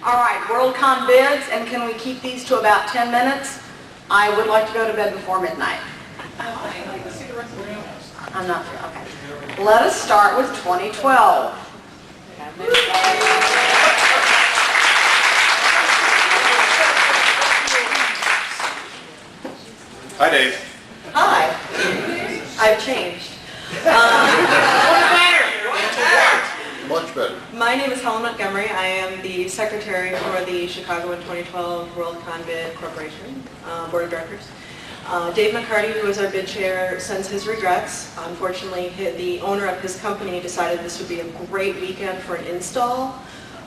All right, Worldcon bids, and can we keep these to about 10 minutes? I would like to go to bed before midnight. I'm not sure, okay. Let us start with 2012. Hi, Dave. Hi. I've changed. Much better. My name is Helen Montgomery. I am the secretary for the Chicago in 2012 Worldcon Bid Corporation Board of Directors. Dave McCarty, who is our bid chair, sends his regrets. Unfortunately, the owner of his company decided this would be a great weekend for an install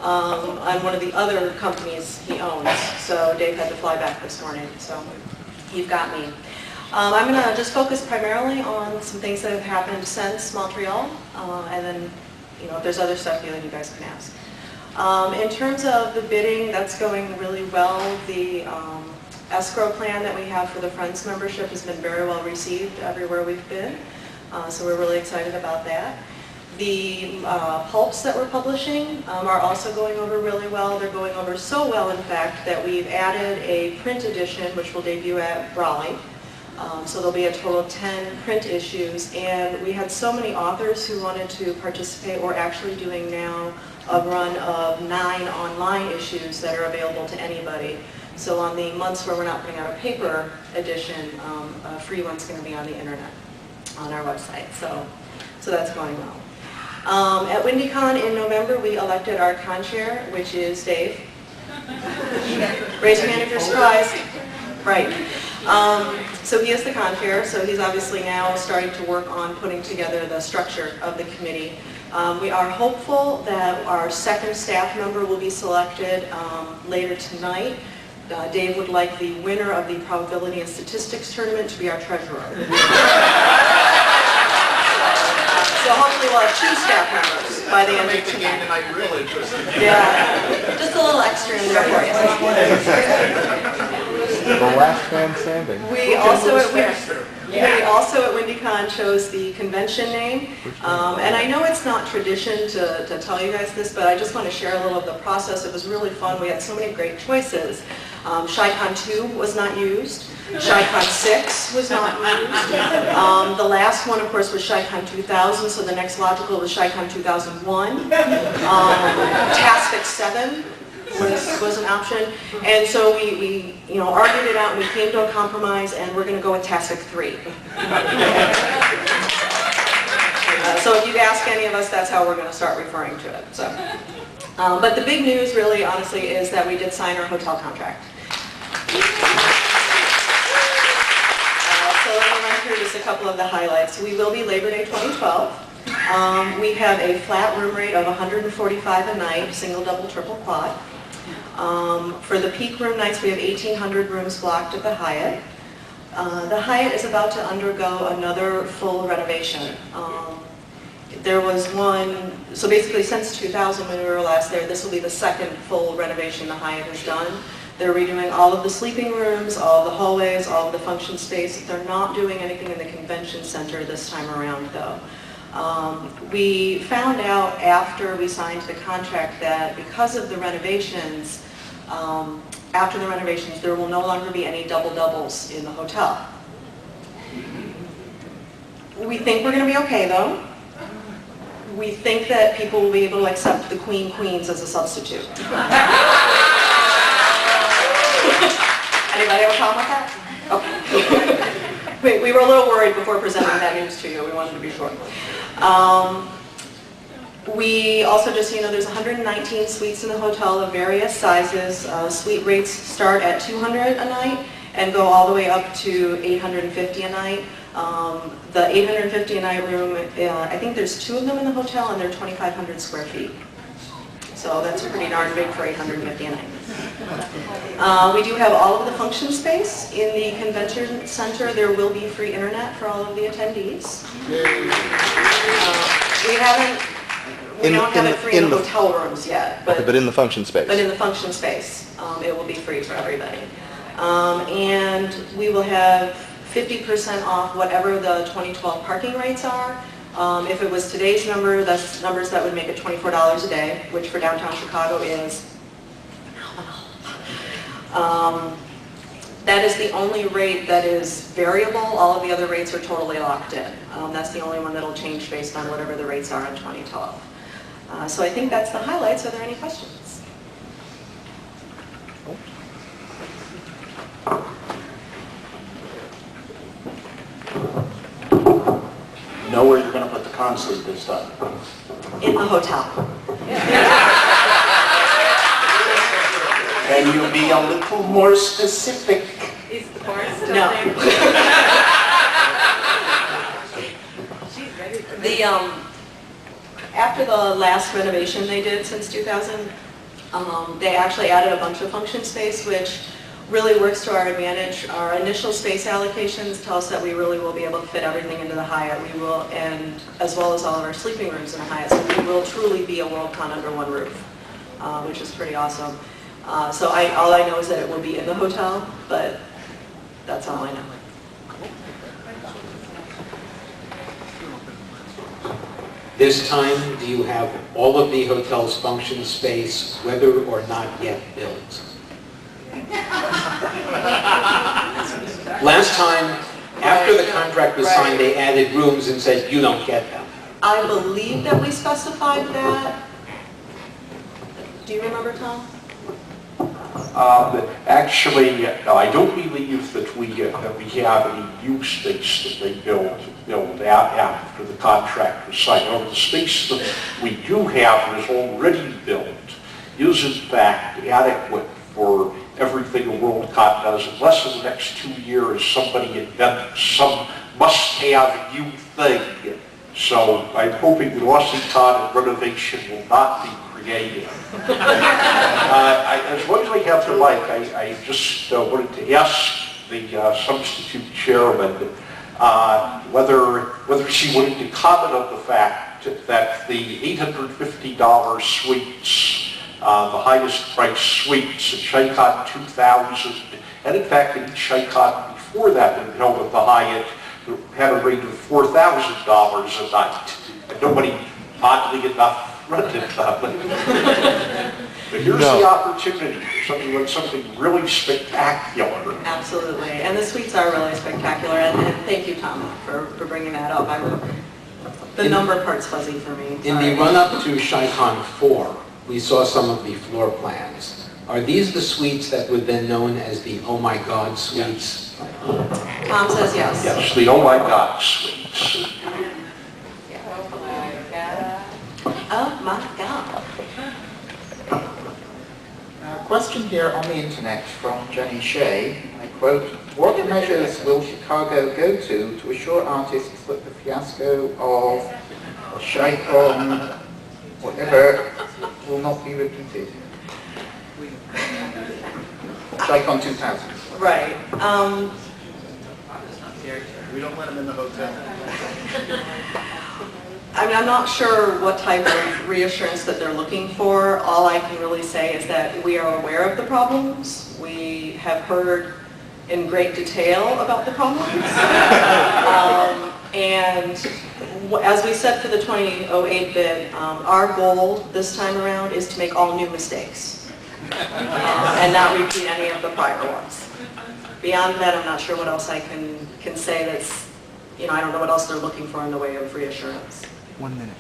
on one of the other companies he owns. So Dave had to fly back this morning. So you've got me. I'm going to just focus primarily on some things that have happened since Montreal, and then if there's other stuff you guys can ask. In terms of the bidding, that's going really well. The escrow plan that we have for the Friends membership has been very well received everywhere we've been, so we're really excited about that. The pulps that we're publishing are also going over really well. They're going over so well, in fact, that we've added a print edition, which will debut at Raleigh. So there'll be a total of 10 print issues, and we had so many authors who wanted to participate. We're actually doing now a run of 9 online issues that are available to anybody. So on the months where we're not putting out a paper edition, a free one's going to be on the internet, on our website. So that's going well. At WindyCon in November, we elected our con chair, which is Dave. Raise your hand if you're surprised. Right. So he is the con chair, so he's obviously now starting to work on putting together the structure of the committee. We are hopeful that our second staff member will be selected later tonight. Dave would like the winner of the probability and statistics tournament to be our treasurer. So hopefully we'll have 2 staff members by the end of tonight. Make real interesting. Yeah, just a little extra in there for you. The last man standing. We also at WindyCon chose the convention name, and I know it's not tradition to tell you guys this, but I just want to share a little of the process. It was really fun. We had so many great choices. ChiCon 2 was not used. ChiCon 6 was not used. The last one, of course, was ChiCon 2000, so the next logical was ChiCon 2001. TASFIC 7 was an option, and so we argued it out, and we came to a compromise, and we're going to go with TASFIC 3. So if you ask any of us, that's how we're going to start referring to it. So, but the big news, really, honestly, is that we did sign our hotel contract. So let me run through just a couple of the highlights. We will be Labor Day 2012. We have a flat room rate of $145 a night, single, double, triple, quad. For the peak room nights, we have 1,800 rooms blocked at the Hyatt. The Hyatt is about to undergo another full renovation. There was one, so basically since 2000 when we were last there, this will be the second full renovation the Hyatt has done. They're redoing all of the sleeping rooms, all of the hallways, all of the function space. They're not doing anything in the convention center this time around, though. We found out after we signed the contract that because of the renovations, after the renovations, there will no longer be any double-doubles in the hotel. We think we're going to be okay, though. We think that people will be able to accept the queens as a substitute. Anybody have a problem with that? Okay. We were a little worried before presenting that news to you. We wanted to be sure. We also just, there's 119 suites in the hotel of various sizes. Suite rates start at $200 a night and go all the way up to $850 a night. The $850 a night room, I think there's 2 of them in the hotel, and they're 2,500 square feet. So that's pretty darn big for $850 a night. We do have all of the function space in the convention center. There will be free internet for all of the attendees. We don't have it free in the hotel rooms yet. But in the function space. But in the function space, it will be free for everybody. And we will have 50% off whatever the 2012 parking rates are. If it was today's number, that's numbers that would make it $24 a day, which for downtown Chicago is That is the only rate that is variable. All of the other rates are totally locked in. That's the only one that'll change based on whatever the rates are in 2012. So I think that's the highlights. Are there any questions? Know where you're going to put the concert this time? In the hotel. Can you be a little more specific? Is the bar still No. there? She's ready for The after the last renovation they did since 2000, they actually added a bunch of function space, which really works to our advantage. Our initial space allocations tell us that we really will be able to fit everything into the Hyatt. We will, and as well as all of our sleeping rooms in the Hyatt. So we will truly be a Worldcon under one roof, which is pretty awesome. So all I know is that it will be in the hotel, but that's all I know. This time, do you have all of the hotel's function space, whether or not yet built? Last time, after the contract was signed, they added rooms and said, you don't get them. I believe that we specified that. Do you remember, Tom? Actually, I don't believe that we have any new space that they build out after the contract was signed. The space that we do have is already built is in fact adequate for everything a Worldcon does, unless in the next 2 years somebody invents some must-have new thing. So I'm hoping the Washington renovation will not be created. As long as I have the mic, I just wanted to ask the substitute chairman whether she wanted to comment on the fact that the $850 suites, the highest priced suites at Shicon 2000, and in fact in each Shicon before that when held at the Hyatt, had a rate of $4,000 a night. And nobody, oddly enough, rented them. But here's the opportunity for something really spectacular. Absolutely, and the suites are really spectacular, and thank you, Tom, for bringing that up. The number part's fuzzy for me. In the run-up to Shicon 4, we saw some of the floor plans. Are these the suites that were then known as the Oh My God suites? Tom says yes. Yes, the Oh My God suites. Oh my God. Question here on the internet from Jenny Shea. I quote, what measures will Chicago go to assure artists that the fiasco of Shicon, whatever, will not be repeated? Shicon 2000. Right. We don't let them in the hotel. I mean, I'm not sure what type of reassurance that they're looking for. All I can really say is that we are aware of the problems. We have heard in great detail about the problems. And as we said for the 2008 bid, our goal this time around is to make all new mistakes and not repeat any of the prior ones. Beyond that, I'm not sure what else I can say that's, I don't know what else they're looking for in the way of reassurance. 1 minute.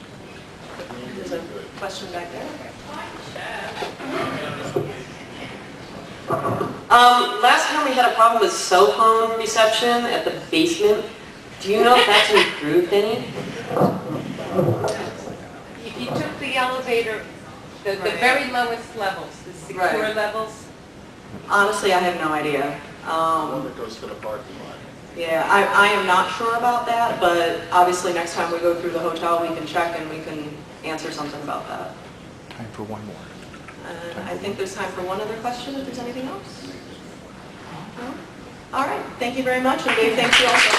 There's a question back there. Last time we had a problem with cell phone reception at the basement. Do you know if that's improved any? If you took the elevator, the very lowest levels, the secure Right. levels, Honestly, I have no idea. One that goes to the parking lot. Yeah, I am not sure about that, but obviously next time we go through the hotel, we can check and we can answer something about that. Time for one more. I think there's time for one other question, if there's anything else. No? All right, thank you very much, and Dave, thank you also.